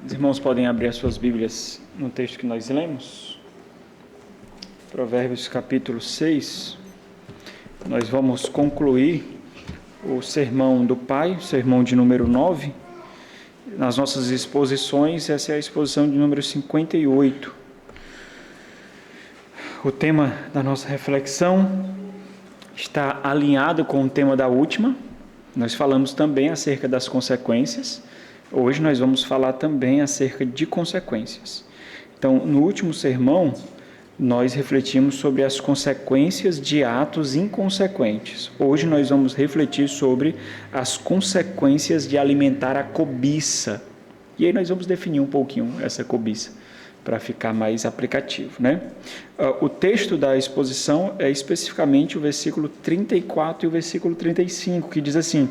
Os irmãos podem abrir as suas Bíblias no texto que nós lemos. Provérbios capítulo 6. Nós vamos concluir o sermão do Pai, o sermão de número 9. Nas nossas exposições, essa é a exposição de número 58. O tema da nossa reflexão está alinhado com o tema da última. Nós falamos também acerca das consequências. Hoje nós vamos falar também acerca de consequências. Então, no último sermão, nós refletimos sobre as consequências de atos inconsequentes. Hoje nós vamos refletir sobre as consequências de alimentar a cobiça. E aí nós vamos definir um pouquinho essa cobiça, para ficar mais aplicativo, né? O texto da exposição é especificamente o versículo 34 e o versículo 35, que diz assim: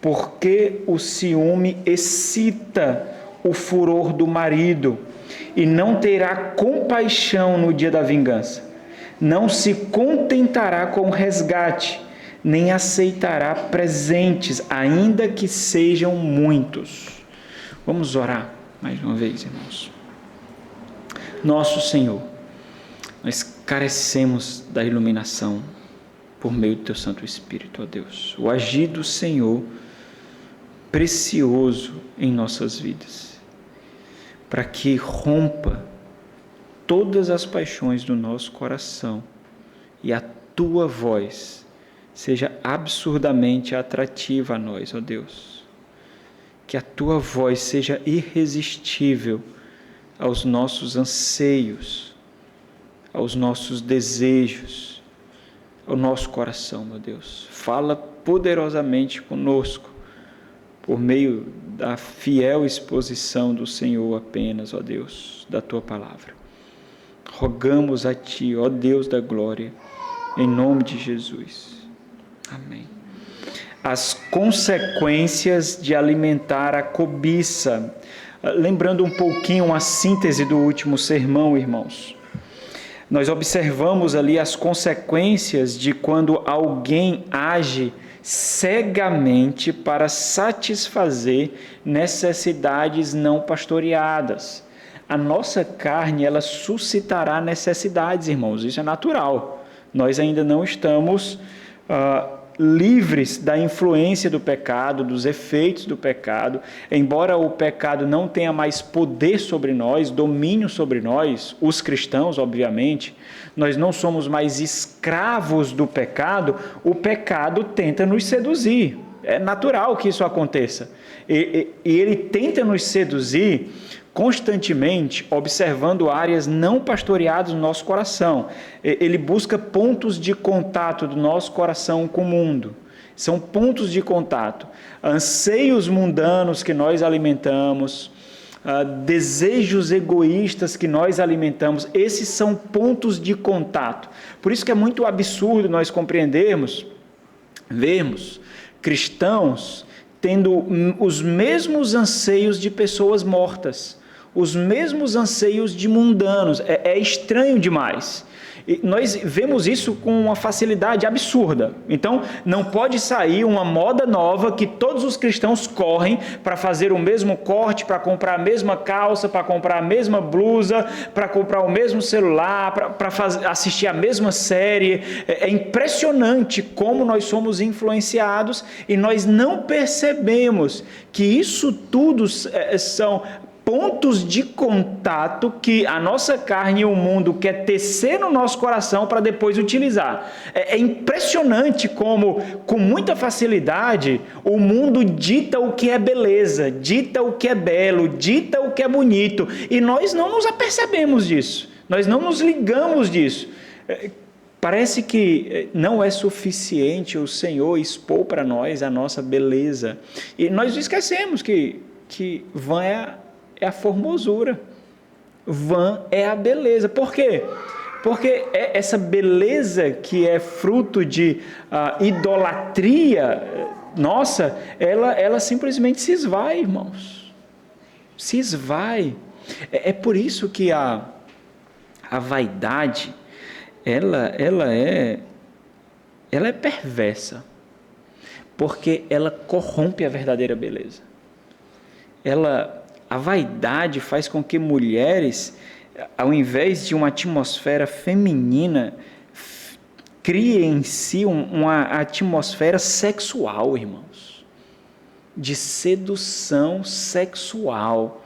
porque o ciúme excita o furor do marido, e não terá compaixão no dia da vingança. Não se contentará com o resgate, nem aceitará presentes, ainda que sejam muitos. Vamos orar mais uma vez, irmãos. Nosso Senhor, nós carecemos da iluminação por meio do Teu Santo Espírito, ó Deus. O agir do Senhor precioso em nossas vidas, para que rompa todas as paixões do nosso coração e a Tua voz seja absurdamente atrativa a nós, ó Deus. Que a Tua voz seja irresistível aos nossos anseios, aos nossos desejos, ao nosso coração, meu Deus. Fala poderosamente conosco, por meio da fiel exposição do Senhor apenas, ó Deus, da Tua palavra. Rogamos a Ti, ó Deus da glória, em nome de Jesus. Amém. As consequências de alimentar a cobiça. Lembrando um pouquinho a síntese do último sermão, irmãos. Nós observamos ali as consequências de quando alguém age cegamente para satisfazer necessidades não pastoreadas. A nossa carne, ela suscitará necessidades, irmãos, isso é natural. Nós ainda não estamos livres da influência do pecado, dos efeitos do pecado. Embora o pecado não tenha mais poder sobre nós, domínio sobre nós, os cristãos, obviamente, nós não somos mais escravos do pecado, o pecado tenta nos seduzir. É natural que isso aconteça. E ele tenta nos seduzir constantemente, observando áreas não pastoreadas no nosso coração. Ele busca pontos de contato do nosso coração com o mundo. São pontos de contato. Anseios mundanos que nós alimentamos, desejos egoístas que nós alimentamos, esses são pontos de contato. Por isso que é muito absurdo nós vermos cristãos tendo os mesmos anseios de pessoas mortas, os mesmos anseios de mundanos. É estranho demais. E nós vemos isso com uma facilidade absurda. Então, não pode sair uma moda nova que todos os cristãos correm para fazer o mesmo corte, para comprar a mesma calça, para comprar a mesma blusa, para comprar o mesmo celular, para assistir a mesma série. É impressionante como nós somos influenciados e nós não percebemos que isso tudo são pontos de contato que a nossa carne e o mundo quer tecer no nosso coração para depois utilizar. É impressionante como, com muita facilidade, o mundo dita o que é beleza, dita o que é belo, dita o que é bonito, e nós não nos apercebemos disso, nós não nos ligamos disso. Parece que não é suficiente o Senhor expor para nós a nossa beleza, e nós esquecemos que vã é a formosura, vã é a beleza. Por quê? Porque essa beleza que é fruto de idolatria nossa, ela simplesmente se esvai, irmãos. Se esvai. É por isso que a vaidade, ela é perversa, porque ela corrompe a verdadeira beleza. Ela A vaidade faz com que mulheres, ao invés de uma atmosfera feminina, criem em si uma atmosfera sexual, irmãos, de sedução sexual,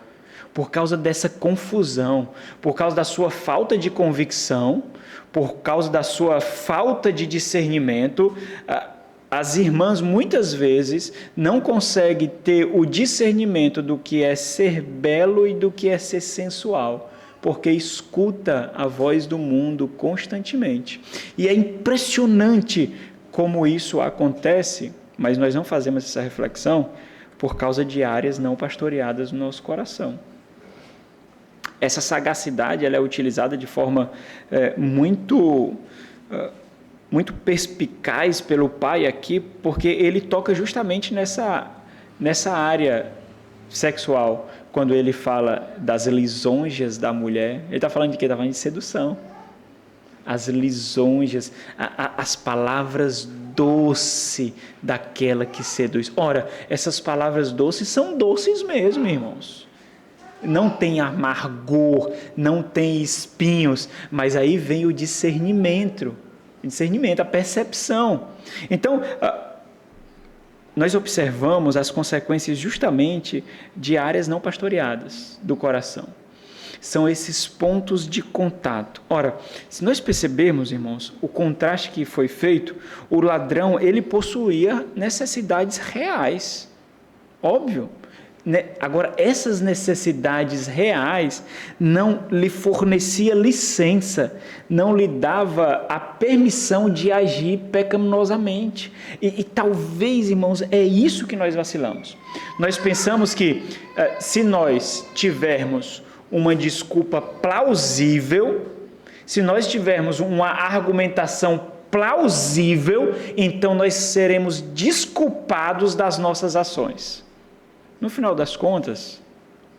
por causa dessa confusão, por causa da sua falta de convicção, por causa da sua falta de discernimento. As irmãs muitas vezes não conseguem ter o discernimento do que é ser belo e do que é ser sensual, porque escuta a voz do mundo constantemente. E é impressionante como isso acontece, mas nós não fazemos essa reflexão por causa de áreas não pastoreadas no nosso coração. Essa sagacidade ela é utilizada de forma muito perspicaz pelo pai aqui, porque ele toca justamente nessa área sexual. Quando ele fala das lisonjas da mulher, ele está falando de quê? Está falando de sedução. As lisonjas, as palavras doces daquela que seduz. Ora, essas palavras doces são doces mesmo, irmãos. Não tem amargor, não tem espinhos, mas aí vem o discernimento, a percepção. Então, nós observamos as consequências justamente de áreas não pastoreadas do coração. São esses pontos de contato. Ora, se nós percebermos, irmãos, o contraste que foi feito, o ladrão, ele possuía necessidades reais, óbvio. Agora, essas necessidades reais não lhe fornecia licença, não lhe dava a permissão de agir pecaminosamente. E talvez, irmãos, é isso que nós vacilamos. Nós pensamos que se nós tivermos uma desculpa plausível, se nós tivermos uma argumentação plausível, então nós seremos desculpados das nossas ações. No final das contas,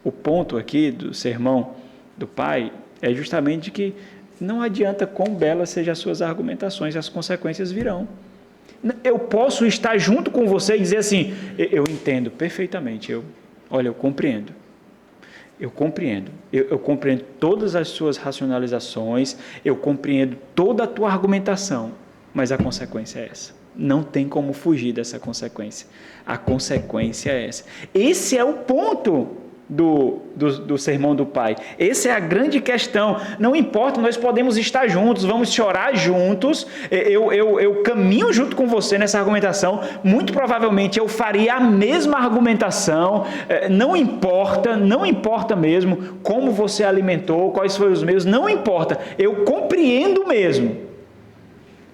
o ponto aqui do sermão do pai é justamente que não adianta quão belas sejam as suas argumentações, as consequências virão. Eu posso estar junto com você e dizer assim, eu entendo perfeitamente, eu compreendo. Eu compreendo todas as suas racionalizações, eu compreendo toda a tua argumentação, mas a consequência é essa. Não tem como fugir dessa consequência. A consequência é essa. Esse é o ponto do sermão do pai. Essa é a grande questão. Não importa, nós podemos estar juntos, vamos chorar juntos, eu caminho junto com você nessa argumentação, muito provavelmente eu faria a mesma argumentação, não importa mesmo como você alimentou, quais foram os meus, não importa, eu compreendo mesmo.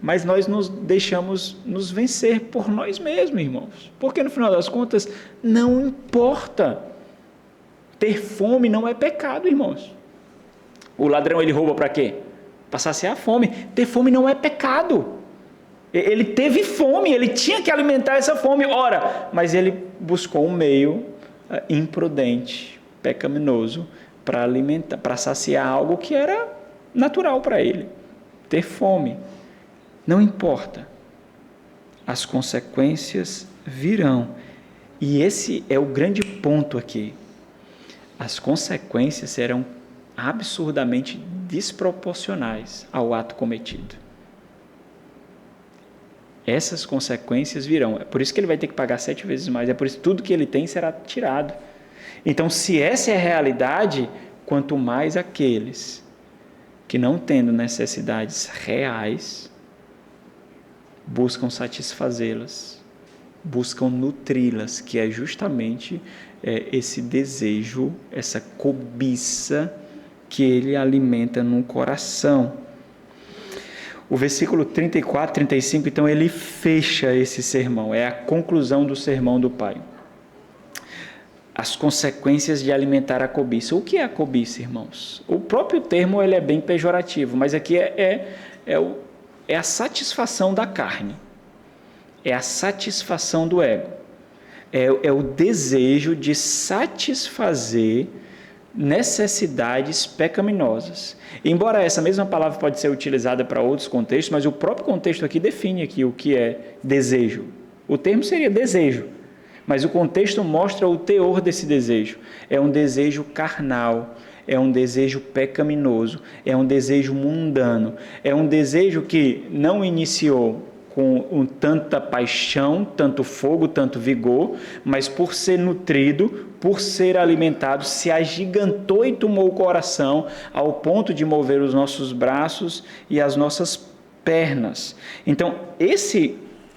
Mas nós nos deixamos nos vencer por nós mesmos, irmãos. Porque no final das contas, não importa. Ter fome não é pecado, irmãos. O ladrão, ele rouba para quê? Para saciar a fome. Ter fome não é pecado. Ele teve fome, ele tinha que alimentar essa fome. Ora, mas ele buscou um meio imprudente, pecaminoso, para alimentar, para saciar algo que era natural para ele. Ter fome. Não importa, as consequências virão. E esse é o grande ponto aqui. As consequências serão absurdamente desproporcionais ao ato cometido. Essas consequências virão. É por isso que ele vai ter que pagar 7 vezes mais. É por isso que tudo que ele tem será tirado. Então, se essa é a realidade, quanto mais aqueles que não tendo necessidades reais, buscam satisfazê-las, buscam nutri-las, que é justamente esse desejo, essa cobiça que ele alimenta no coração. O versículo 34, 35, então, ele fecha esse sermão, é a conclusão do sermão do pai. As consequências de alimentar a cobiça. O que é a cobiça, irmãos? O próprio termo ele é bem pejorativo, mas aqui é a satisfação da carne, é a satisfação do ego, é o desejo de satisfazer necessidades pecaminosas. Embora essa mesma palavra pode ser utilizada para outros contextos, mas o próprio contexto aqui define aqui o que é desejo. O termo seria desejo, mas o contexto mostra o teor desse desejo. É um desejo carnal, é um desejo pecaminoso, é um desejo mundano, é um desejo que não iniciou com tanta paixão, tanto fogo, tanto vigor, mas por ser nutrido, por ser alimentado, se agigantou e tomou o coração ao ponto de mover os nossos braços e as nossas pernas. Então,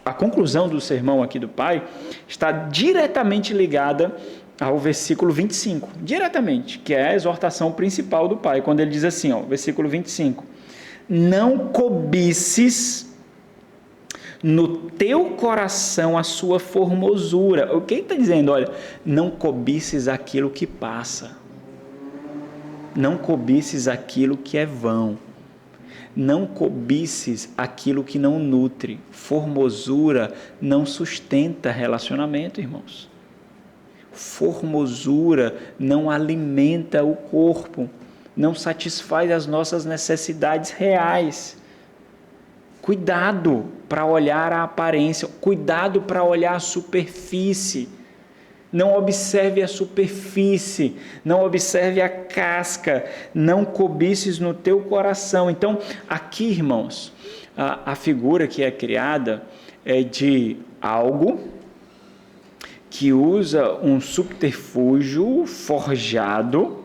a conclusão do sermão aqui do Pai está diretamente ligada ao versículo 25, diretamente, que é a exortação principal do Pai, quando ele diz assim, versículo 25, não cobices no teu coração a sua formosura. O que ele está dizendo? Olha, não cobices aquilo que passa, não cobices aquilo que é vão, não cobices aquilo que não nutre. Formosura não sustenta relacionamento, irmãos. Formosura não alimenta o corpo, não satisfaz as nossas necessidades reais. Cuidado para olhar a aparência, cuidado para olhar a superfície. Não observe a superfície, não observe a casca, não cobices no teu coração. Então, aqui, irmãos, a figura que é criada é de algo que usa um subterfúgio forjado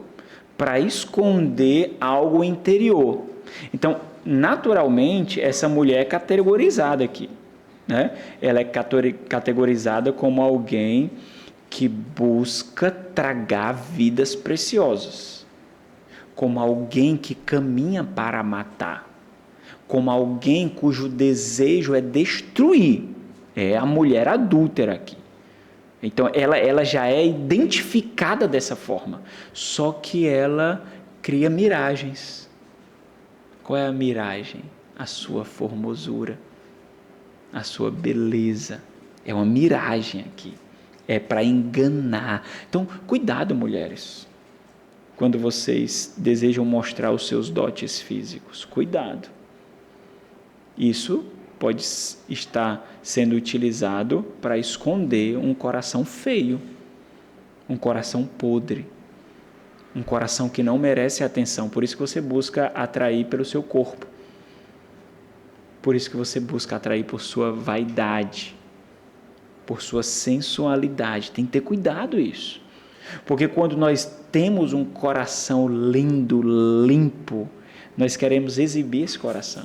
para esconder algo interior. Então, naturalmente, essa mulher é categorizada aqui, né? Ela é categorizada como alguém que busca tragar vidas preciosas, como alguém que caminha para matar, como alguém cujo desejo é destruir. É a mulher adúltera aqui. Então, ela já é identificada dessa forma, só que ela cria miragens. Qual é a miragem? A sua formosura, a sua beleza. É uma miragem aqui. É para enganar. Então, cuidado, mulheres, quando vocês desejam mostrar os seus dotes físicos. Cuidado. Isso pode estar sendo utilizado para esconder um coração feio, um coração podre, um coração que não merece atenção. Por isso que você busca atrair pelo seu corpo. Por isso que você busca atrair por sua vaidade, por sua sensualidade. Tem que ter cuidado isso. Porque quando nós temos um coração lindo, limpo, nós queremos exibir esse coração.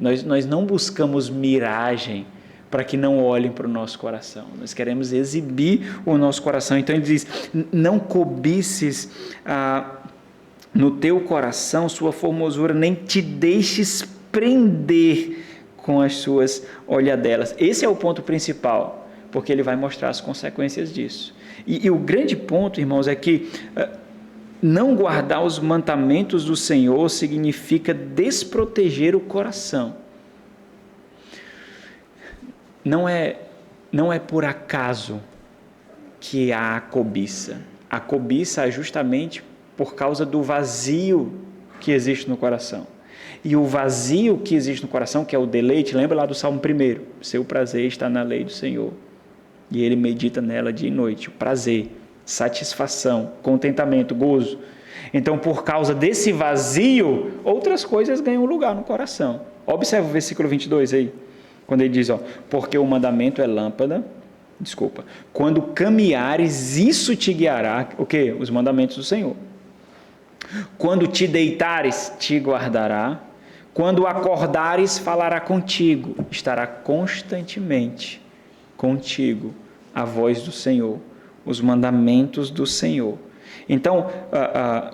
Nós não buscamos miragem para que não olhem para o nosso coração. Nós queremos exibir o nosso coração. Então ele diz, não cobices no teu coração sua formosura, nem te deixes prender com as suas olhadelas. Esse é o ponto principal, porque ele vai mostrar as consequências disso. E o grande ponto, irmãos, é que não guardar os mandamentos do Senhor significa desproteger o coração. Não é por acaso que há a cobiça. A cobiça é justamente por causa do vazio que existe no coração. E o vazio que existe no coração, que é o deleite, lembra lá do Salmo 1, seu prazer está na lei do Senhor, e ele medita nela dia e noite. O prazer, satisfação, contentamento, gozo. Então, por causa desse vazio, outras coisas ganham lugar no coração. Observa o versículo 22 aí, quando ele diz, porque o mandamento é lâmpada, quando caminhares, isso te guiará, o quê? Os mandamentos do Senhor. Quando te deitares, te guardará. Quando acordares, falará contigo. Estará constantemente contigo a voz do Senhor, os mandamentos do Senhor. Então,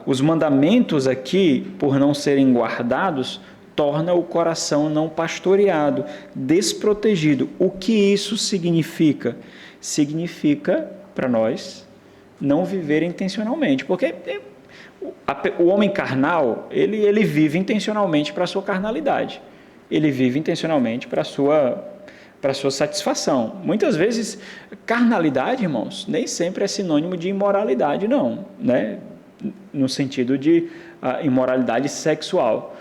os mandamentos aqui, por não serem guardados, torna o coração não pastoreado, desprotegido. O que isso significa? Significa, para nós, não viver intencionalmente, porque o homem carnal, ele vive intencionalmente para a sua carnalidade, ele vive intencionalmente para a sua satisfação. Muitas vezes, carnalidade, irmãos, nem sempre é sinônimo de imoralidade, não, né? No sentido de imoralidade sexual.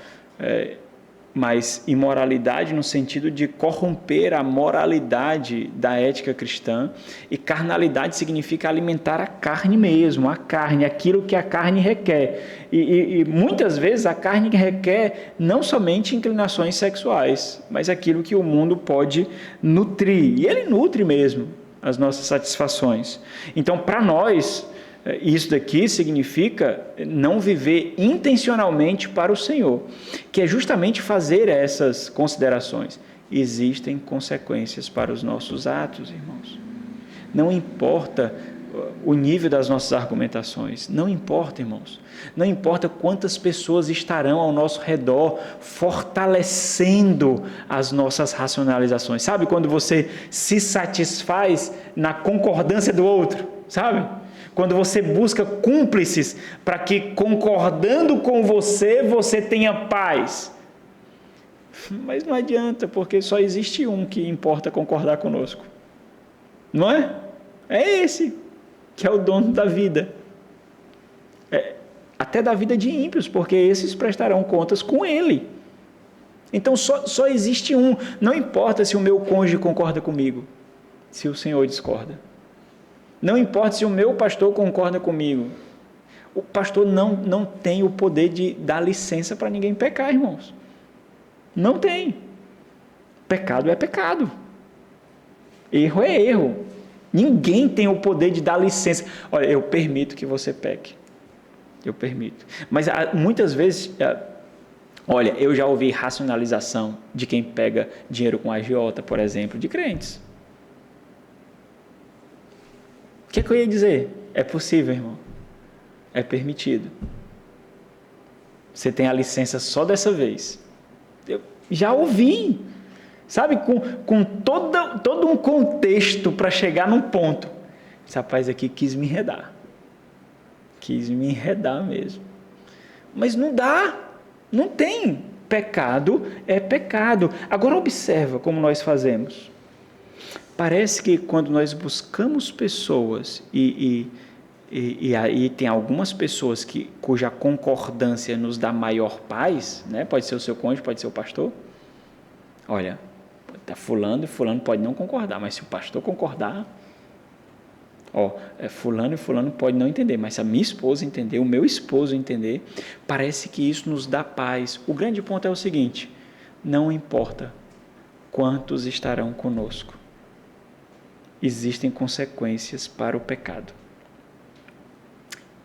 mas imoralidade no sentido de corromper a moralidade da ética cristã, e carnalidade significa alimentar a carne mesmo, a carne, aquilo que a carne requer. E muitas vezes a carne requer não somente inclinações sexuais, mas aquilo que o mundo pode nutrir, e ele nutre mesmo as nossas satisfações. Então, para nós, isso daqui significa não viver intencionalmente para o Senhor, que é justamente fazer essas considerações. Existem consequências para os nossos atos, irmãos. Não importa o nível das nossas argumentações, não importa, irmãos. Não importa quantas pessoas estarão ao nosso redor fortalecendo as nossas racionalizações. Sabe quando você se satisfaz na concordância do outro, sabe? Quando você busca cúmplices para que, concordando com você, você tenha paz. Mas não adianta, porque só existe um que importa concordar conosco. Não é? É esse, que é o dono da vida. Até da vida de ímpios, porque esses prestarão contas com ele. Então só existe um. Não importa se o meu cônjuge concorda comigo, se o Senhor discorda. Não importa se o meu pastor concorda comigo. O pastor não tem o poder de dar licença para ninguém pecar, irmãos. Não tem. Pecado é pecado. Erro é erro. Ninguém tem o poder de dar licença. Olha, eu permito que você peque. Eu permito. Mas muitas vezes, olha, eu já ouvi racionalização de quem pega dinheiro com agiota, por exemplo, de crentes. O que eu ia dizer? É possível, irmão. É permitido. Você tem a licença só dessa vez. Eu já ouvi. Sabe, com todo um contexto para chegar num ponto. Esse rapaz aqui quis me enredar. Quis me enredar mesmo. Mas não dá. Não tem. Pecado é pecado. Agora observa como nós fazemos. Parece que quando nós buscamos pessoas e aí tem algumas pessoas cuja concordância nos dá maior paz, né? Pode ser o seu cônjuge, pode ser o pastor. Olha, está fulano e fulano pode não concordar, mas se o pastor concordar, fulano e fulano pode não entender, mas se a minha esposa entender, o meu esposo entender, parece que isso nos dá paz. O grande ponto é o seguinte: não importa quantos estarão conosco, existem consequências para o pecado.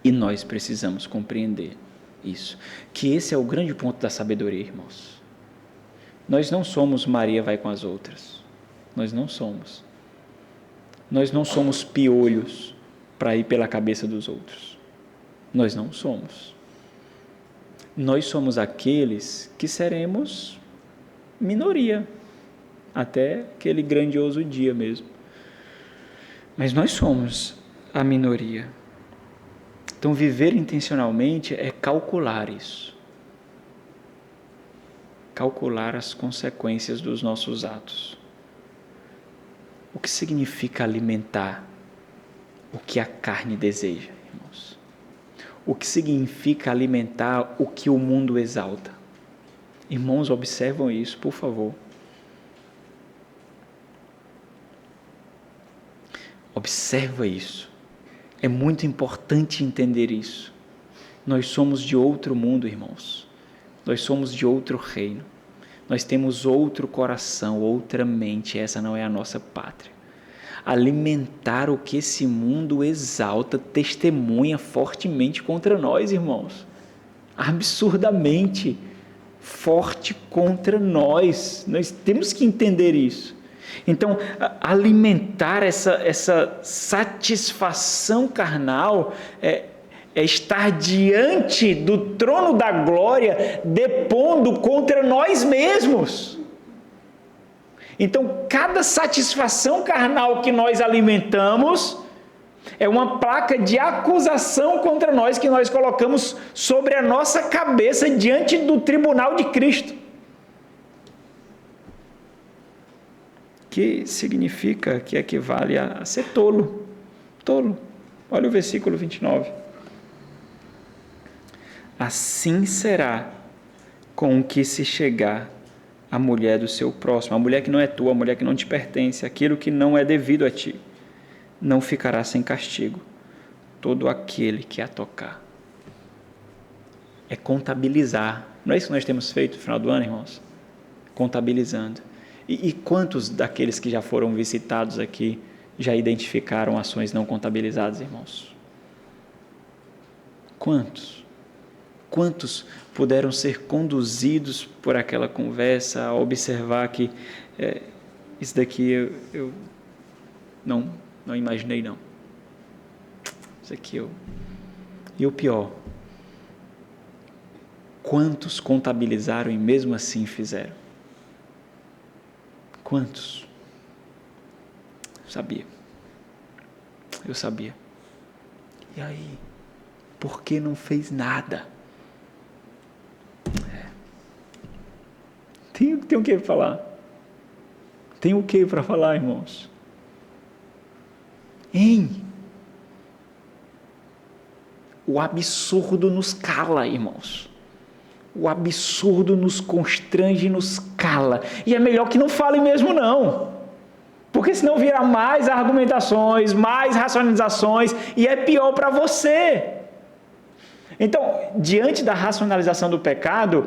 E nós precisamos compreender isso. Que esse é o grande ponto da sabedoria, irmãos. Nós não somos Maria vai com as outras. Nós não somos. Nós não somos piolhos para ir pela cabeça dos outros. Nós não somos. Nós somos aqueles que seremos minoria. Até aquele grandioso dia mesmo. Mas nós somos a minoria. Então, viver intencionalmente é calcular isso. Calcular as consequências dos nossos atos. O que significa alimentar o que a carne deseja, irmãos? O que significa alimentar o que o mundo exalta? Irmãos, observam isso, por favor. Observa isso. É muito importante entender isso. Nós somos de outro mundo, irmãos. Nós somos de outro reino. Nós temos outro coração, outra mente. Essa não é a nossa pátria. Alimentar o que esse mundo exalta testemunha fortemente contra nós, irmãos. Absurdamente forte contra nós. Nós temos que entender isso. Então, alimentar essa satisfação carnal é estar diante do trono da glória, depondo contra nós mesmos. Então, cada satisfação carnal que nós alimentamos é uma placa de acusação contra nós que nós colocamos sobre a nossa cabeça diante do tribunal de Cristo. Que significa, que equivale a ser tolo. Tolo. Olha o versículo 29. Assim será com o que se chegar a mulher do seu próximo, a mulher que não é tua, a mulher que não te pertence, aquilo que não é devido a ti, não ficará sem castigo todo aquele que a tocar. É contabilizar. Não é isso que nós temos feito no final do ano, irmãos? Contabilizando. E quantos daqueles que já foram visitados aqui já identificaram ações não contabilizadas, irmãos? Quantos? Quantos puderam ser conduzidos por aquela conversa a observar que isso daqui eu não imaginei, não. Isso aqui E o pior, quantos contabilizaram e mesmo assim fizeram? Quantos? Eu sabia. E aí? Por que não fez nada? Tem o que falar? Tem o que para falar, irmãos? O absurdo nos cala, irmãos. O absurdo nos constrange e nos cala. E é melhor que não fale mesmo, não. Porque senão vira mais argumentações, mais racionalizações, e é pior para você. Então, diante da racionalização do pecado,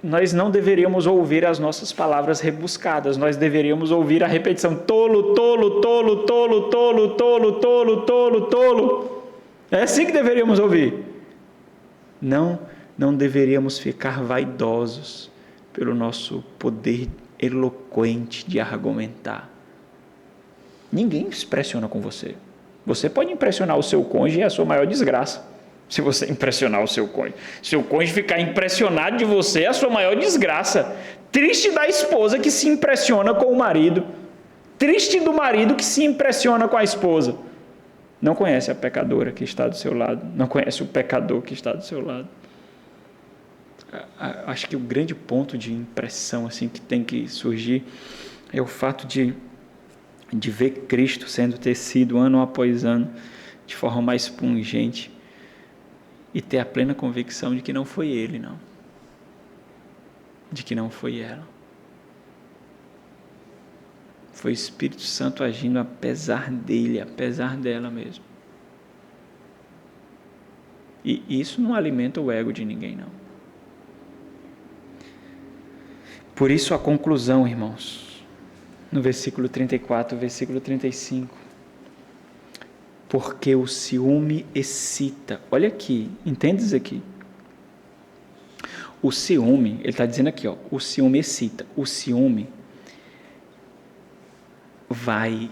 nós não deveríamos ouvir as nossas palavras rebuscadas, nós deveríamos ouvir a repetição: tolo, tolo, tolo, tolo, tolo, tolo, tolo, tolo, tolo. É assim que deveríamos ouvir. Não deveríamos ficar vaidosos pelo nosso poder eloquente de argumentar. Ninguém se impressiona com você. Você pode impressionar o seu cônjuge e é a sua maior desgraça. Se você impressionar o seu cônjuge. Se o cônjuge ficar impressionado de você, é a sua maior desgraça. Triste da esposa que se impressiona com o marido. Triste do marido que se impressiona com a esposa. Não conhece a pecadora que está do seu lado. Não conhece o pecador que está do seu lado. Acho que o grande ponto de impressão assim, que tem que surgir é o fato de ver Cristo sendo tecido ano após ano de forma mais pungente e ter a plena convicção de que não foi ele, não. De que não foi ela. Foi o Espírito Santo agindo apesar dele, apesar dela mesmo. E isso não alimenta o ego de ninguém, não. Por isso a conclusão, irmãos, no versículo 34, versículo 35. Porque o ciúme excita. Olha aqui, entende isso aqui? O ciúme, ele está dizendo aqui, o ciúme excita. O ciúme vai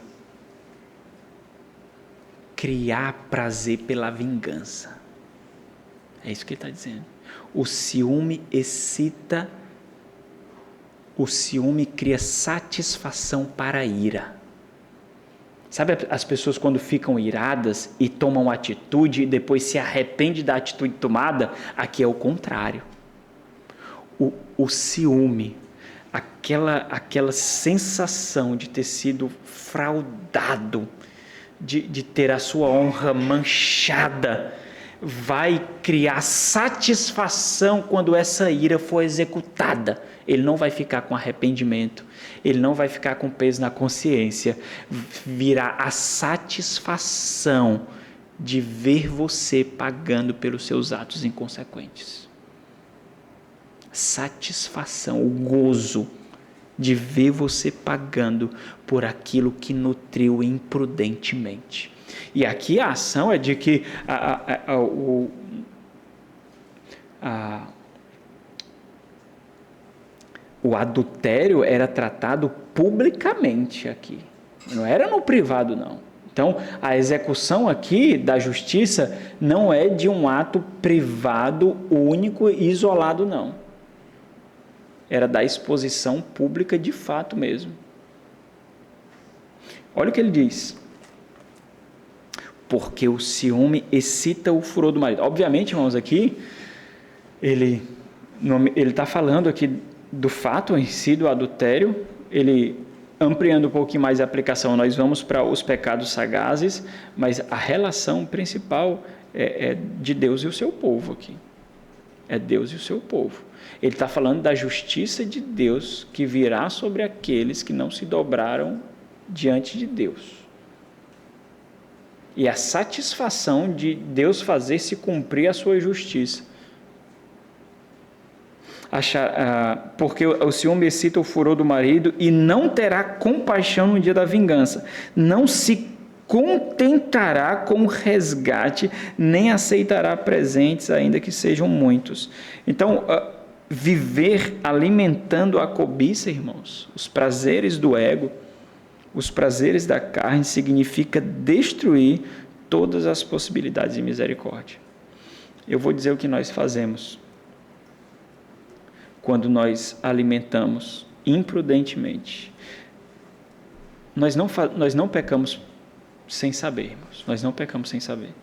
criar prazer pela vingança. É isso que ele está dizendo. O ciúme excita. O ciúme cria satisfação para a ira. Sabe as pessoas quando ficam iradas e tomam atitude e depois se arrependem da atitude tomada? Aqui é o contrário. O ciúme, aquela sensação de ter sido fraudado, de ter a sua honra manchada, vai criar satisfação quando essa ira for executada. Ele não vai ficar com arrependimento, ele não vai ficar com peso na consciência, virá a satisfação de ver você pagando pelos seus atos inconsequentes. Satisfação, o gozo de ver você pagando por aquilo que nutriu imprudentemente. E aqui a ação é de que o adultério era tratado publicamente aqui. Não era no privado, não. Então, a execução aqui da justiça não é de um ato privado, único e isolado, não. Era da exposição pública de fato mesmo. Olha o que ele diz. Porque o ciúme excita o furor do marido. Obviamente, irmãos, aqui, ele está falando aqui do fato em si do adultério. Ele, ampliando um pouquinho mais a aplicação, nós vamos para os pecados sagazes, mas a relação principal é de Deus e o seu povo aqui. é Deus e o seu povo. Ele está falando da justiça de Deus que virá sobre aqueles que não se dobraram diante de Deus. E a satisfação de Deus fazer se cumprir a sua justiça. Porque o ciúme excita o furor do marido e não terá compaixão no dia da vingança. Não se contentará com o resgate, nem aceitará presentes, ainda que sejam muitos. Então, viver alimentando a cobiça, irmãos, os prazeres do ego, os prazeres da carne, significa destruir todas as possibilidades de misericórdia. Eu vou dizer o que nós fazemos quando nós alimentamos imprudentemente. Nós não pecamos sem saber, irmãos. Nós não pecamos sem saber.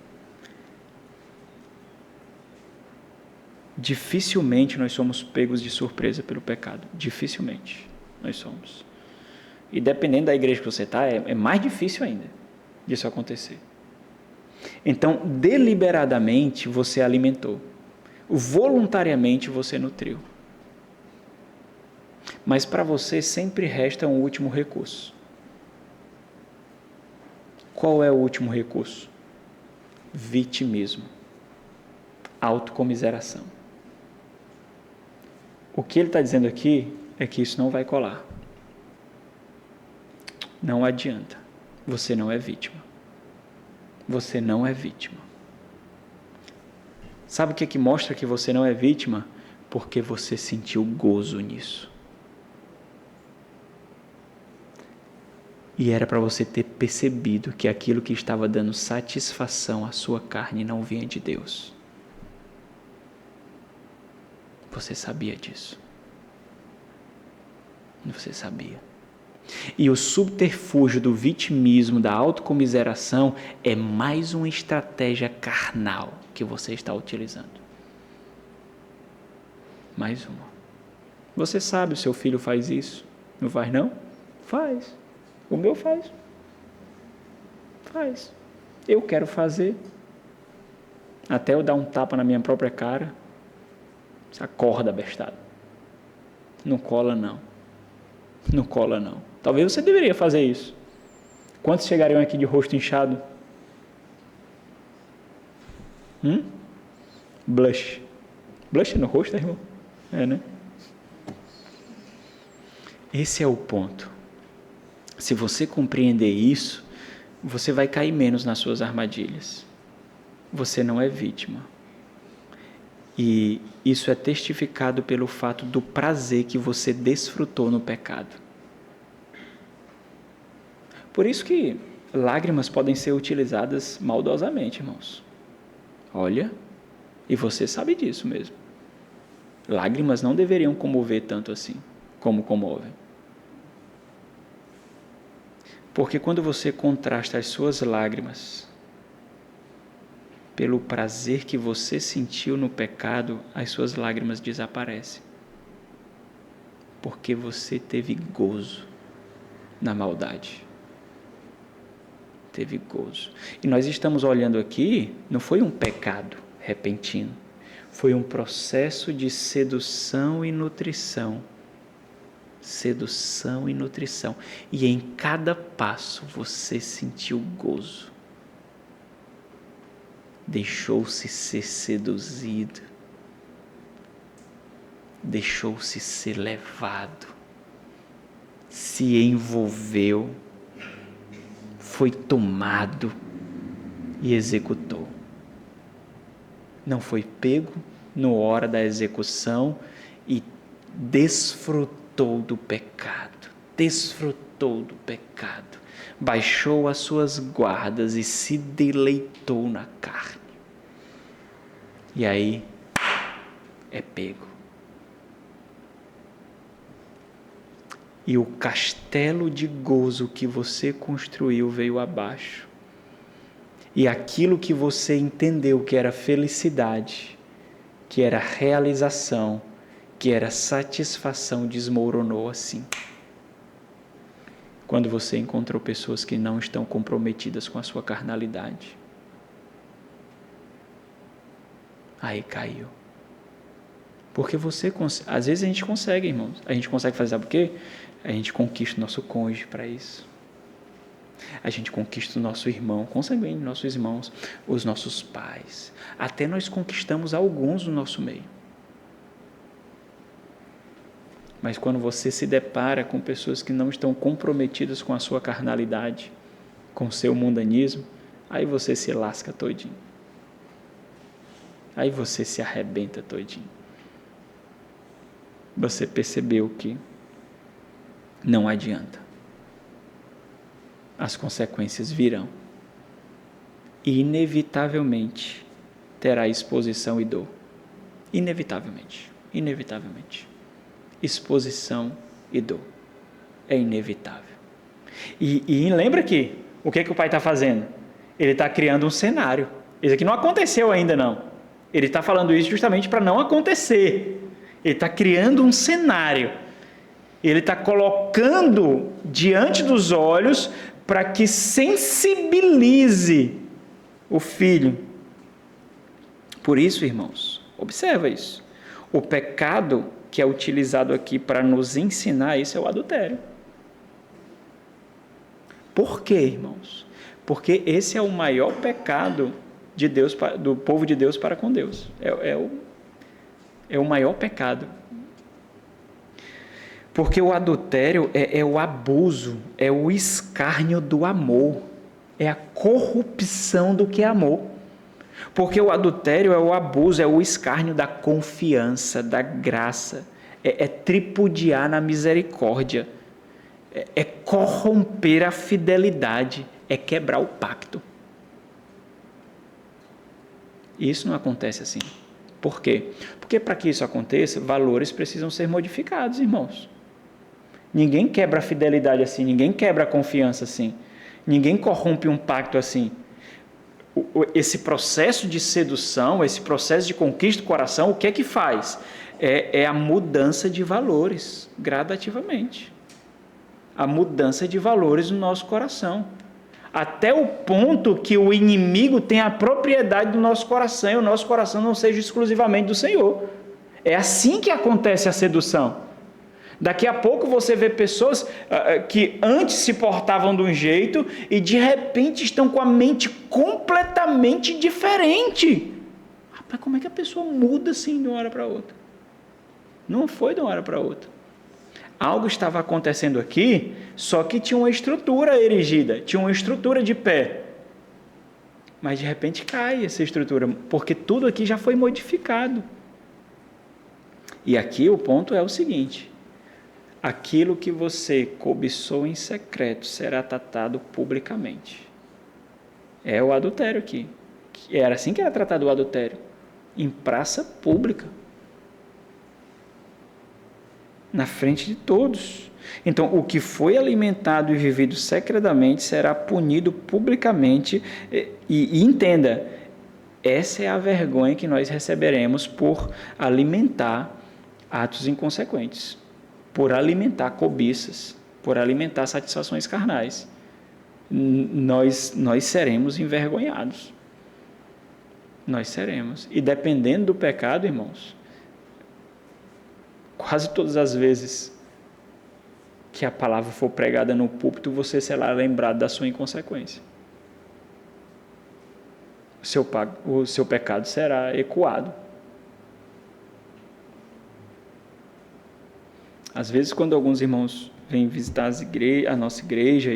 Dificilmente nós somos pegos de surpresa pelo pecado. Dificilmente nós somos. E dependendo da igreja que você está, é mais difícil ainda disso acontecer. Então, deliberadamente você alimentou. Voluntariamente você nutriu. Mas para você sempre resta um último recurso. Qual é o último recurso? Vitimismo. Autocomiseração. O que ele está dizendo aqui é que isso não vai colar. Não adianta. Você não é vítima. Você não é vítima. Sabe o que mostra que você não é vítima? Porque você sentiu gozo nisso. E era para você ter percebido que aquilo que estava dando satisfação à sua carne não vinha de Deus. Você sabia disso. Você sabia. E o subterfúgio do vitimismo, da autocomiseração, é mais uma estratégia carnal que você está utilizando. Mais uma. Você sabe, o seu filho faz isso. Não faz, não? Faz. O meu faz. Faz. Eu quero fazer. Até eu dar um tapa na minha própria cara. Você acorda, bestado. Não cola, não. Não cola, não. Talvez você deveria fazer isso. Quantos chegariam aqui de rosto inchado? Blush. Blush no rosto, irmão? É, né? Esse é o ponto. Se você compreender isso, você vai cair menos nas suas armadilhas. Você não é vítima. E isso é testificado pelo fato do prazer que você desfrutou no pecado. Por isso que lágrimas podem ser utilizadas maldosamente, irmãos. Olha, e você sabe disso mesmo. Lágrimas não deveriam comover tanto assim, como comovem. Porque quando você contrasta as suas lágrimas pelo prazer que você sentiu no pecado, as suas lágrimas desaparecem. Porque você teve gozo na maldade. Teve gozo. E nós estamos olhando aqui, não foi um pecado repentino, foi um processo de sedução e nutrição. Sedução e nutrição. E em cada passo você sentiu gozo. Deixou-se ser seduzido. Deixou-se ser levado. Se envolveu. Foi tomado e executou. Não foi pego na hora da execução e desfrutou do pecado. Desfrutou do pecado. Baixou as suas guardas e se deleitou na carne. E aí é pego. E o castelo de gozo que você construiu veio abaixo. E aquilo que você entendeu que era felicidade, que era realização, que era satisfação, desmoronou assim. Quando você encontrou pessoas que não estão comprometidas com a sua carnalidade. Aí caiu. Porque às vezes a gente consegue, irmãos. A gente consegue fazer, sabe o quê? A gente conquista o nosso cônjuge para isso. A gente conquista o nosso irmão, consanguíneo, nossos irmãos, os nossos pais. Até nós conquistamos alguns do nosso meio. Mas quando você se depara com pessoas que não estão comprometidas com a sua carnalidade, com o seu mundanismo, aí você se lasca todinho. Aí você se arrebenta todinho. Você percebeu que não adianta. As consequências virão. E inevitavelmente terá exposição e dor. Inevitavelmente. Inevitavelmente. Exposição e dor. É inevitável. E lembra que o que o pai está fazendo? Ele está criando um cenário. Isso aqui não aconteceu ainda não. Ele está falando isso justamente para não acontecer. Ele está criando um cenário. Ele está colocando diante dos olhos para que sensibilize o filho. Por isso, irmãos, observa isso. O pecado que é utilizado aqui para nos ensinar isso é o adultério. Por quê, irmãos? Porque esse é o maior pecado de Deus, do povo de Deus para com Deus. É o maior pecado. Porque o adultério é o abuso, é o escárnio do amor, é a corrupção do que é amor. Porque o adultério é o abuso, é o escárnio da confiança, da graça, é tripudiar na misericórdia, é corromper a fidelidade, é quebrar o pacto. E isso não acontece assim. Por quê? Porque para que isso aconteça, valores precisam ser modificados, irmãos. Ninguém quebra a fidelidade assim, ninguém quebra a confiança assim, ninguém corrompe um pacto assim. Esse processo de sedução, esse processo de conquista do coração, o que é que faz? É a mudança de valores, gradativamente. A mudança de valores no nosso coração. Até o ponto que o inimigo tem a propriedade do nosso coração e o nosso coração não seja exclusivamente do Senhor. É assim que acontece a sedução. Daqui a pouco você vê pessoas que antes se portavam de um jeito e de repente estão com a mente completamente diferente. Rapaz, como é que a pessoa muda assim de uma hora para outra? Não foi de uma hora para outra. Algo estava acontecendo aqui, só que tinha uma estrutura erigida, tinha uma estrutura de pé. Mas de repente cai essa estrutura, porque tudo aqui já foi modificado. E aqui o ponto é o seguinte: aquilo que você cobiçou em secreto será tratado publicamente. É o adultério aqui. Era assim que era tratado o adultério. Em praça pública. Na frente de todos. Então, o que foi alimentado e vivido secretamente será punido publicamente. E entenda, essa é a vergonha que nós receberemos por alimentar atos inconsequentes, por alimentar cobiças, por alimentar satisfações carnais. Nós seremos envergonhados. Nós seremos. E dependendo do pecado, irmãos, quase todas as vezes que a palavra for pregada no púlpito, você será lembrado da sua inconsequência. O seu pecado será ecoado. Às vezes, quando alguns irmãos vêm visitar a nossa igreja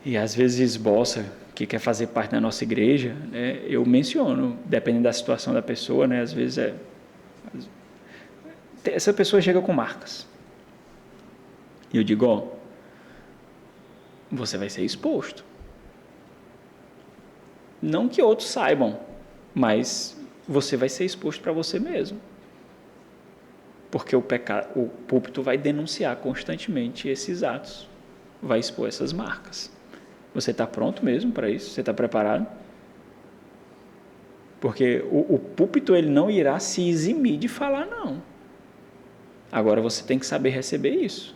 e às vezes esboça que quer fazer parte da nossa igreja, né, eu menciono, dependendo da situação da pessoa, né, às vezes essa pessoa chega com marcas. E eu digo, você vai ser exposto. Não que outros saibam, mas você vai ser exposto para você mesmo. Porque o púlpito vai denunciar constantemente esses atos, vai expor essas marcas. Você está pronto mesmo para isso? Você está preparado? Porque o púlpito ele não irá se eximir de falar, não. Agora você tem que saber receber isso.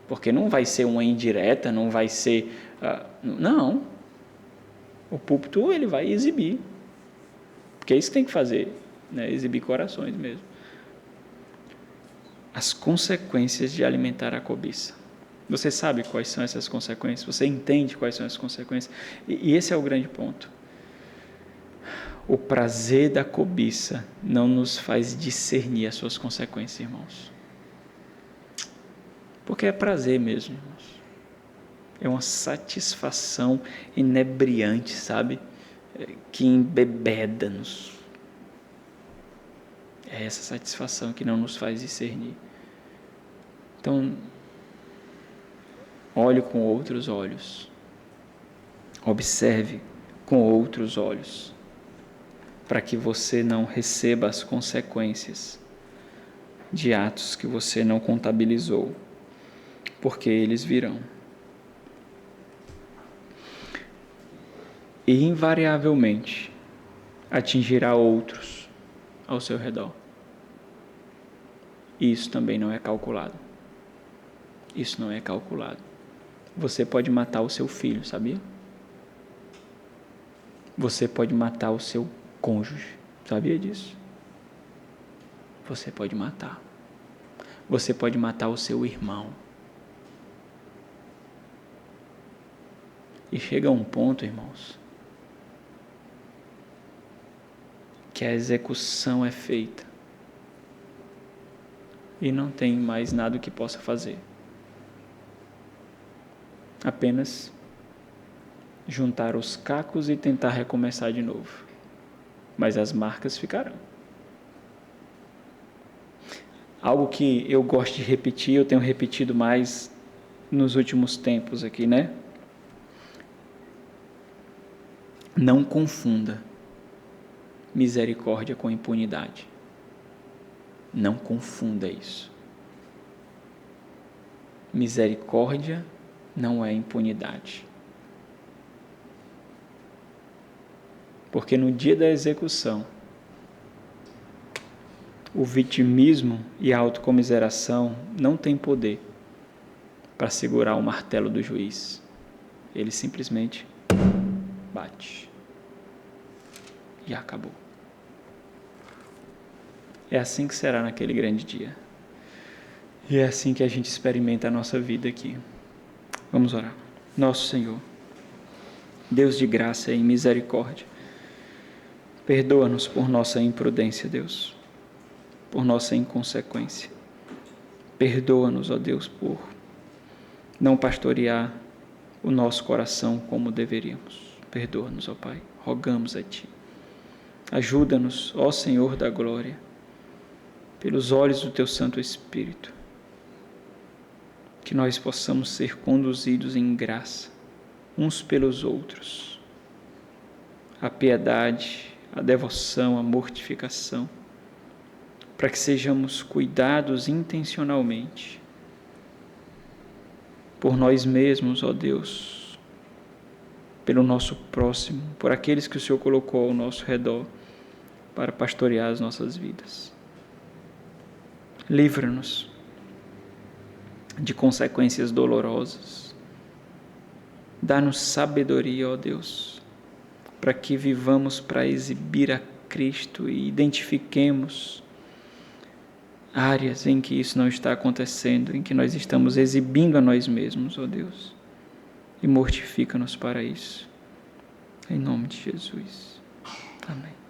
Porque não vai ser uma indireta, não vai ser... não. O púlpito ele vai exibir. Porque é isso que tem que fazer. né? Exibir corações mesmo. As consequências de alimentar a cobiça. Você sabe quais são essas consequências? Você entende quais são as consequências? E esse é o grande ponto. O prazer da cobiça não nos faz discernir as suas consequências, irmãos. Porque é prazer mesmo, irmãos. É uma satisfação inebriante, sabe? Que embebeda-nos. É essa satisfação que não nos faz discernir. Então, olhe com outros olhos. Observe com outros olhos. Para que você não receba as consequências de atos que você não contabilizou. Porque eles virão. E invariavelmente atingirá outros ao seu redor. Isso também não é calculado. Isso não é calculado. Você pode matar o seu filho, sabia? Você pode matar o seu cônjuge, sabia disso? Você pode matar. Você pode matar o seu irmão. E chega a um ponto, irmãos, que a execução é feita e não tem mais nada que possa fazer. Apenas juntar os cacos e tentar recomeçar de novo. Mas as marcas ficarão. Algo que eu gosto de repetir, eu tenho repetido mais nos últimos tempos aqui, né? Não confunda misericórdia com impunidade. Não confunda isso. Misericórdia não é impunidade. Porque no dia da execução, o vitimismo e a autocomiseração não têm poder para segurar o martelo do juiz. Ele simplesmente bate. E acabou. É assim que será naquele grande dia. E é assim que a gente experimenta a nossa vida aqui. Vamos orar. Nosso Senhor, Deus de graça e misericórdia, perdoa-nos por nossa imprudência, Deus, por nossa inconsequência. Perdoa-nos, ó Deus, por não pastorear o nosso coração como deveríamos. Perdoa-nos, ó Pai, rogamos a Ti. Ajuda-nos, ó Senhor da glória, pelos olhos do Teu Santo Espírito, que nós possamos ser conduzidos em graça, uns pelos outros. A piedade, a devoção, a mortificação, para que sejamos cuidados intencionalmente por nós mesmos, ó Deus, pelo nosso próximo, por aqueles que o Senhor colocou ao nosso redor para pastorear as nossas vidas. Livra-nos de consequências dolorosas. Dá-nos sabedoria, ó Deus, para que vivamos para exibir a Cristo e identifiquemos áreas em que isso não está acontecendo, em que nós estamos exibindo a nós mesmos, ó Deus, e mortifica-nos para isso. Em nome de Jesus. Amém.